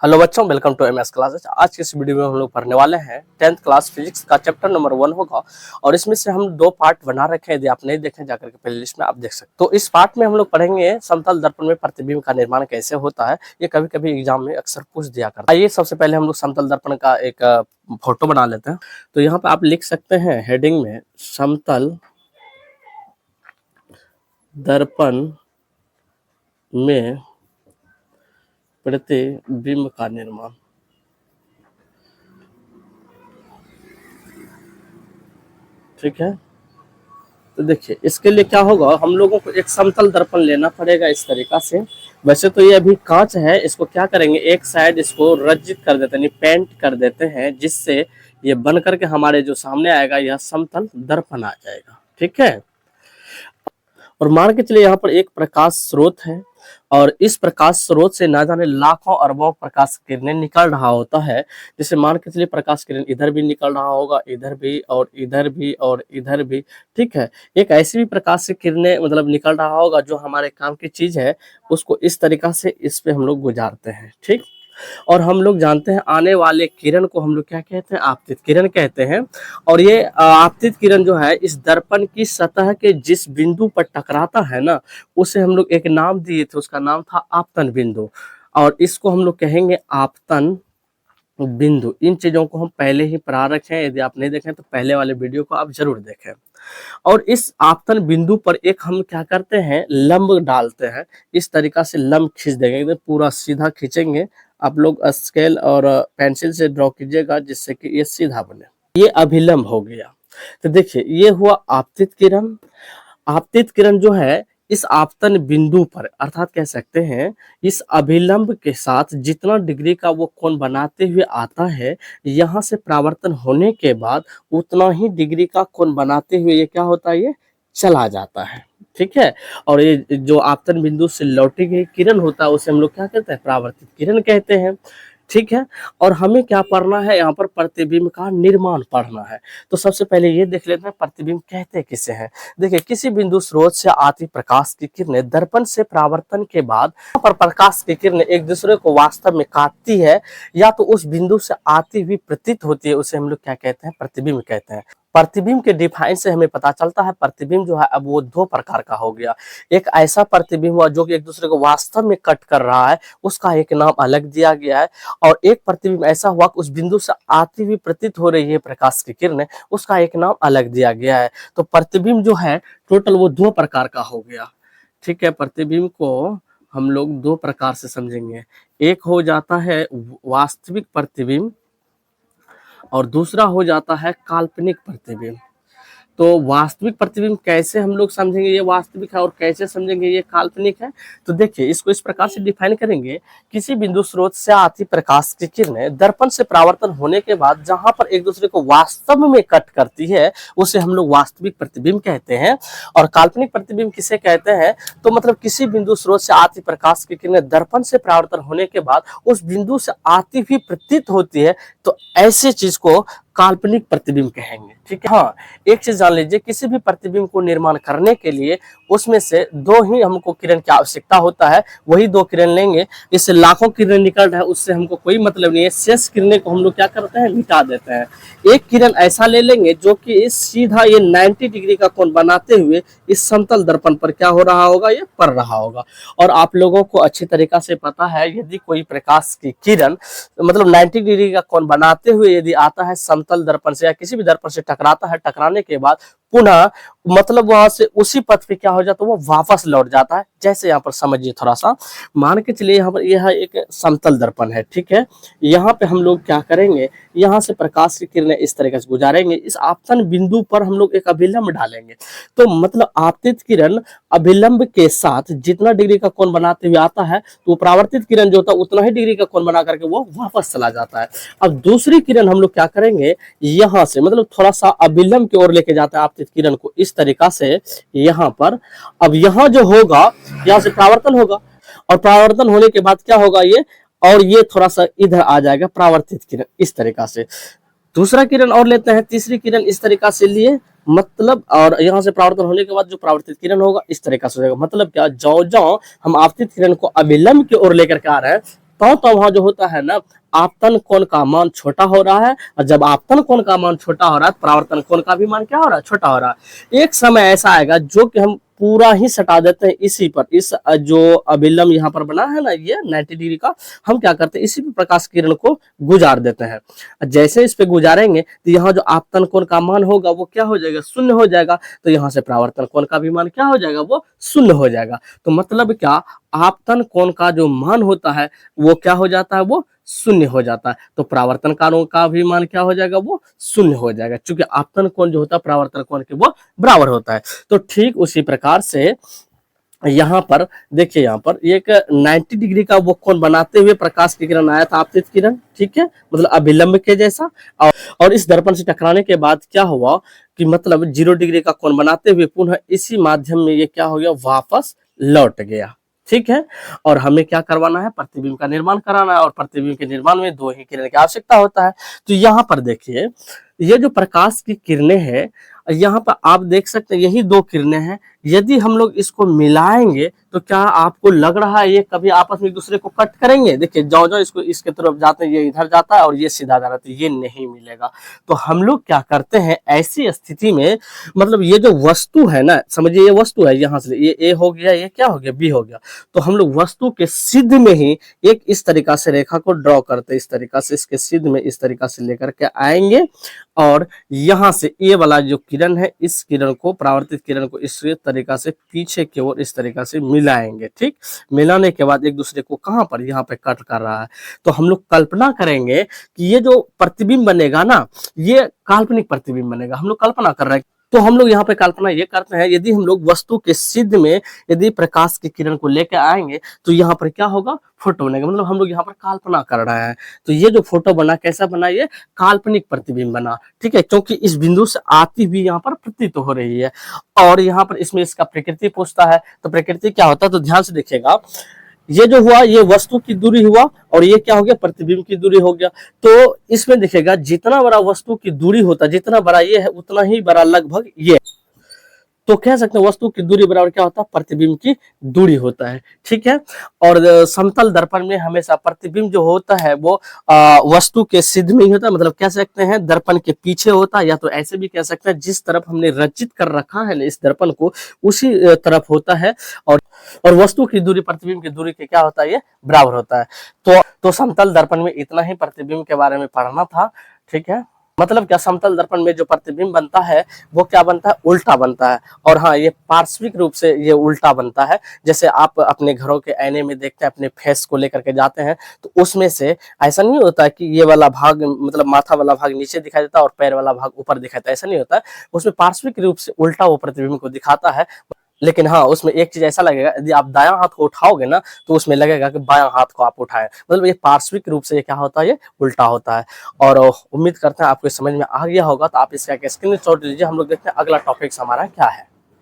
Hello बच्चों, welcome to MS classes. आज के इस वीडियो में हम लोग पढ़ने वाले हैं 10th क्लास फिजिक्स का चैप्टर नंबर 1 होगा और इसमें से हम दो पार्ट बना रखे हैं। यदि आप नहीं देखें जाकर के प्ले लिस्ट में आप देख सकते। तो इस पार्ट में हम लोग पढ़ेंगे समतल दर्पण में प्रतिबिंब का निर्माण कैसे होता है। ये कभी कभी एग्जाम में अक्सर पूछ दिया करता है। आइए सबसे पहले हम लोग समतल दर्पण का एक फोटो बना लेते हैं। तो यहाँ पे आप लिख सकते हैं हेडिंग में समतल दर्पण में प्रतिबिंब का निर्माण। ठीक है, तो देखिए इसके लिए क्या होगा, हम लोगों को एक समतल दर्पण लेना पड़ेगा इस तरीका से। वैसे तो ये अभी कांच है, इसको क्या करेंगे, एक साइड इसको रंजित कर देते हैं, पेंट कर देते हैं, जिससे ये बन करके हमारे जो सामने आएगा यह समतल दर्पण आ जाएगा। ठीक है, और मान के चलिए यहाँ पर एक प्रकाश स्रोत है और इस प्रकाश स्रोत से ना जाने लाखों अरबों प्रकाश किरणें निकल रहा होता है। जैसे मान के चलिए प्रकाश किरण इधर भी निकल रहा होगा, इधर भी और इधर भी और इधर भी। ठीक है, एक ऐसी भी प्रकाश से किरणें मतलब निकल रहा होगा जो हमारे काम की चीज है, उसको इस तरीका से इस पे हम लोग गुजारते हैं। ठीक, और हम लोग जानते हैं आने वाले किरण को हम लोग क्या कहते हैं, आपतित किरण कहते हैं। और ये आपतित किरण जो है इस दर्पण की सतह के जिस बिंदु पर टकराता है ना, उसे हम लोग एक नाम दिए थे, उसका नाम था आपतन बिंदु। और इसको हम लोग कहेंगे आपतन बिंदु। इन चीजों को हम पहले ही पढ़ा रखे हैं, यदि आप नहीं देखें तो पहले वाले वीडियो को आप जरूर देखें। और इस आपतन बिंदु पर एक हम क्या करते हैं, लंब डालते हैं। इस तरीका से लंब खींच देंगे, एकदम पूरा सीधा खींचेंगे। आप लोग स्केल और पेंसिल से ड्रॉ कीजिएगा जिससे कि ये सीधा बने। ये अभिलंब हो गया। तो देखिए ये हुआ आपतित किरण। आपतित किरण जो है इस आपतन बिंदु पर, अर्थात कह सकते हैं इस अभिलंब के साथ जितना डिग्री का वो कोण बनाते हुए आता है, यहाँ से परावर्तन होने के बाद उतना ही डिग्री का कोण बनाते हुए ये क्या होता है, ये चला जाता है। ठीक है, और ये जो आपतन बिंदु से लौटी गई किरण होता है उसे हम लोग क्या कहते हैं, परावर्तित किरण कहते हैं। ठीक है, और हमें क्या पढ़ना है, यहाँ पर प्रतिबिंब का निर्माण पढ़ना है। तो सबसे पहले ये देख लेते हैं प्रतिबिंब कहते किसे हैं। देखिए किसी बिंदु स्रोत से आती प्रकाश की किरणें दर्पण से परावर्तन के बाद पर प्रकाश की किरणें एक दूसरे को वास्तव में काटती है या तो उस बिंदु से आती हुई प्रतीत होती है, उसे हम लोग क्या कहते हैं, प्रतिबिंब कहते हैं। प्रतिबिंब के डिफाइन से हमें पता चलता है प्रतिबिंब जो है अब वो दो प्रकार का हो गया। एक ऐसा प्रतिबिंब हुआ जो कि एक दूसरे को वास्तव में कट कर रहा है, उसका एक नाम अलग दिया गया है। और एक प्रतिबिंब ऐसा हुआ कि उस बिंदु से आती हुई प्रतीत हो रही है प्रकाश की किरणें, उसका एक नाम अलग दिया गया है। तो प्रतिबिंब जो है टोटल वो दो प्रकार का हो गया। ठीक है, प्रतिबिंब को हम लोग दो प्रकार से समझेंगे। एक हो जाता है वास्तविक प्रतिबिंब और दूसरा हो जाता है काल्पनिक प्रतिबिंब। तो वास्तविक प्रतिबिंब कैसे हम लोग समझेंगे ये वास्तविक है और कैसे समझेंगे ये काल्पनिक है। तो देखिए इसको इस प्रकार से डिफाइन करेंगे, किसी बिंदु स्रोत से आती प्रकाश की किरणें दर्पण से परावर्तन होने के बाद जहां पर एक दूसरे को वास्तव में कट करती है उसे हम लोग वास्तविक प्रतिबिंब कहते हैं। और काल्पनिक प्रतिबिंब किसे कहते हैं, तो मतलब किसी बिंदु स्रोत से आती प्रकाश की किरणें दर्पण से परावर्तन होने के बाद उस बिंदु से आती हुई प्रतीत होती है, तो ऐसे चीज को काल्पनिक प्रतिबिंब कहेंगे। ठीक है, हाँ एक चीज जान लीजिए, किसी भी प्रतिबिंब को निर्माण करने के लिए उसमें से दो ही हमको किरण की आवश्यकता होता है, वही दो किरण लेंगे। इससे लाखों किरण निकल रहा है उससे हमको कोई मतलब नहीं है, शेष किरणें को हम लोग क्या करते हैं, मिटा देते हैं। एक किरण ऐसा ले लेंगे जो कि इस सीधा ये 90 डिग्री का कोण बनाते हुए इस समतल दर्पण पर क्या हो रहा होगा, ये पड़ रहा होगा। और आप लोगों को अच्छी तरीका से पता है यदि कोई प्रकाश की किरण मतलब 90 डिग्री का कोण बनाते हुए यदि आता है समतल दर्पण से या किसी भी दर्पण से टकराता है, टकराने के बाद पुनः मतलब वहां से उसी पथ पे क्या हो जाता है, वो वापस लौट जाता है। जैसे यहाँ पर समझिए थोड़ा सा, मान के चलिए यहाँ पर यह एक समतल दर्पण है। ठीक है, यहाँ पे हम लोग क्या करेंगे, यहाँ से प्रकाश की किरणें इस तरीके से गुजारेंगे, इस आपतन बिंदु पर हम लोग एक अभिलंब डालेंगे। तो मतलब आपतित किरण अभिलंब के साथ जितना डिग्री का कोण बनाते हुए आता है, तो परावर्तित किरण जो होता है उतना ही डिग्री का कोण बना करके वो वापस चला जाता है। अब दूसरी किरण हम लोग क्या करेंगे, यहाँ से मतलब थोड़ा सा अभिलंब की ओर लेके जाता है आपतित किरण को इस तरीका से यहाँ पर। अब यहाँ जो होगा, यहाँ से परावर्तन होगा और परावर्तन होने के बाद क्या होगा, ये और ये थोड़ा सा इधर आ जाएगा परावर्तित किरण इस तरीका से। दूसरा किरण और लेते हैं, तीसरी किरण इस तरीका से लिए, मतलब और यहाँ से परावर्तन होने के बाद जो परावर्तित किरण होगा इस तरीका से हो जाएगा। मतलब क्या, जो हम आपतित किरण को अभिलंब की ओर लेकर के आ रहे हैं तो वहां जो होता है ना, आपतन कोण का मान छोटा हो रहा है, और जब आपतन कोण का मान छोटा हो रहा है, परावर्तन कोण का भी मान क्या हो रहा है, छोटा हो रहा है। एक समय ऐसा आएगा जो कि हम पूरा ही सटा देते हैं इसी पर, इस जो अभिलंब यहाँ पर बना है ना, ये 90 डिग्री का, हम क्या करते हैं इसी पे प्रकाश किरण को गुजार देते हैं। जैसे इस पे गुजारेंगे तो यहाँ जो आपतन कोण का मान होगा वो क्या हो जाएगा, शून्य हो जाएगा। तो यहाँ से परावर्तन कोण का भी मान क्या हो जाएगा, वो शून्य हो जाएगा। तो मतलब क्या, आपतन कोण का जो मान होता है वो क्या हो जाता है, वो शून्य हो जाता है। तो परावर्तन कोण का भी मान क्या हो जाएगा, वो शून्य हो जाएगा, क्योंकि आपतन कोण जो होता है परावर्तन कोण के वो बराबर होता है। तो ठीक उसी प्रकार से यहाँ पर देखिए, यहाँ पर एक 90 डिग्री का वो कोण बनाते हुए प्रकाश की किरण आया था, आपतित किरण, ठीक है, मतलब अभिलंब के जैसा। और इस दर्पण से टकराने के बाद क्या हुआ कि मतलब 0 डिग्री का कोण बनाते हुए पुनः इसी माध्यम में ये क्या हो गया, वापस लौट गया, ठीक है। और हमें क्या करवाना है, प्रतिबिंब का निर्माण कराना है, और प्रतिबिंब के निर्माण में 2 ही किरण की आवश्यकता होता है। तो यहाँ पर देखिए, ये जो प्रकाश की किरणें हैं, यहाँ पर आप देख सकते हैं यही 2 किरणें हैं। यदि हम लोग इसको मिलाएंगे तो क्या आपको लग रहा है ये कभी आपस में एक दूसरे को कट करेंगे? देखिए, जो जो इसको इसके तरफ जाते हैं ये इधर जाता है और ये सीधा जा रहा है, ये नहीं मिलेगा। तो हम लोग क्या करते हैं ऐसी स्थिति में, मतलब ये जो वस्तु है ना, समझिए ये वस्तु है, यहाँ से ये ए हो गया, ये क्या हो गया, बी हो गया। तो हम लोग वस्तु के सिद्ध में ही एक इस तरीका से रेखा को ड्रॉ करते हैं, इस तरीका से इसके सिद्ध में इस तरीका से लेकर के आएंगे, और यहाँ से ये वाला जो किरण है, इस किरण को, परावर्तित किरण को इस तरीका से पीछे की ओर इस तरीका से मिलाएंगे, ठीक। मिलाने के बाद एक दूसरे को कहाँ पर, यहाँ पे कट कर रहा है। तो हम लोग कल्पना करेंगे कि ये जो प्रतिबिंब बनेगा ना, ये काल्पनिक प्रतिबिंब बनेगा, हम लोग कल्पना कर रहे हैं। तो हम लोग यहाँ पे कल्पना ये करते हैं, यदि हम लोग वस्तु के सिद्ध में यदि प्रकाश की किरण को लेकर आएंगे तो यहाँ पर क्या होगा, फोटो बनेगा, मतलब हम लोग यहाँ पर कल्पना कर रहे हैं। तो ये जो फोटो बना कैसा बना, ये काल्पनिक प्रतिबिंब बना, ठीक है, क्योंकि इस बिंदु से आती हुई यहाँ पर प्रतीत हो रही है। और यहाँ पर इसमें इसका प्रकृति पूछता है, तो प्रकृति क्या होता है, तो ध्यान से देखिएगा, ये जो हुआ ये वस्तु की दूरी हुआ, और ये क्या हो गया, प्रतिबिंब की दूरी हो गया। तो इसमें देखिएगा जितना बड़ा वस्तु की दूरी होता है, जितना बड़ा ये है उतना ही बड़ा लगभग ये, तो कह सकते हैं वस्तु की दूरी बराबर क्या होता है, प्रतिबिंब की दूरी होता है, ठीक है। और समतल दर्पण में हमेशा प्रतिबिंब जो होता है वो वस्तु के सिद्ध में ही होता है, मतलब कह सकते हैं दर्पण के पीछे होता है, या तो ऐसे भी कह सकते हैं जिस तरफ हमने रचित कर रखा है ना इस दर्पण को, उसी तरफ होता है। और वस्तु की दूरी प्रतिबिंब की दूरी के क्या होता है, ये बराबर होता है। तो समतल दर्पण में इतना ही प्रतिबिंब के बारे में पढ़ना था, ठीक है। मतलब क्या, समतल दर्पण में जो प्रतिबिंब बनता है वो क्या बनता है, उल्टा बनता है। और हाँ, ये पार्श्विक रूप से ये उल्टा बनता है। जैसे आप अपने घरों के आईने में देखते हैं, अपने फेस को लेकर के जाते हैं, तो उसमें से ऐसा नहीं होता कि ये वाला भाग, मतलब माथा वाला भाग नीचे दिखाई देता है और पैर वाला भाग ऊपर दिखाई देता है, ऐसा नहीं होता है। उसमें पार्श्विक रूप से उल्टा वो प्रतिबिंब को दिखाता है। लेकिन हाँ, उसमें एक चीज ऐसा लगेगा, यदि आप दायां हाथ को उठाओगे ना तो उसमें लगेगा कि बायां हाथ को आप उठाएं, मतलब ये पार्श्विक रूप से ये क्या होता है, ये उल्टा होता है। और उम्मीद करते हैं आपको समझ में आ गया होगा। तो आप इसका एक स्क्रीनशॉट लीजिए, हम लोग देखते हैं अगला टॉपिक हमारा क्या है।